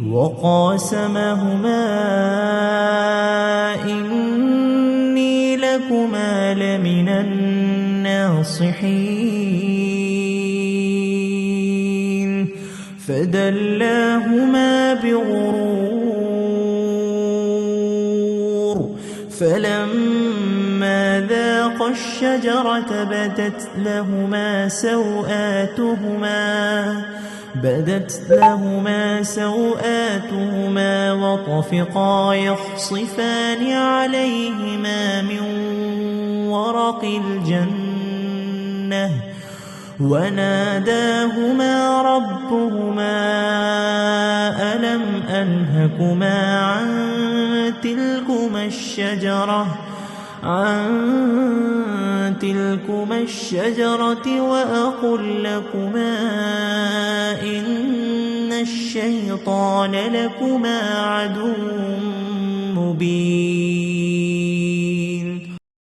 وقاسمهما إني لكما لمن الناصحين فدلاهما بغرور فلما ذاقا الشجرة بدت لهما سوآتهما وطفقا يخصفان عليهما من ورق الجنة وناداهما ربهما ألم أنهكما عن تلكما الشجرة وأقل لكما إن الشيطان لكما عدو مبين